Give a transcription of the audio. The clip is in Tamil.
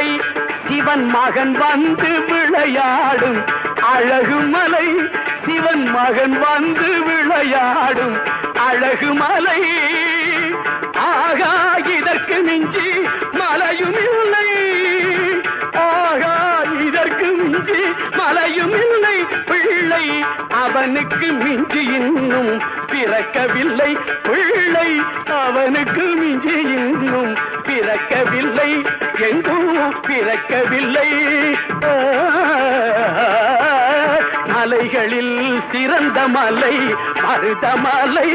பிள்ளை சிவன் மகன் வந்து விளையாடும் அழகு மலை சிவன் மகன் வந்து விளையாடும் அழகு மலை ஆகா இதற்கு மிஞ்சி மலையும் இல்லை ஆகா இதற்கு மிஞ்சி மலையும் இல்லை பிள்ளை அவனுக்கு மிஞ்சி இன்னும் பிறக்கவில்லை பிள்ளை அவனுக்கு மிஞ்சி இன்னும் பிறக்கவில்லை எங்கும் பிறக்கவில்லை மலைகளில் சிறந்த மலை மருதமலை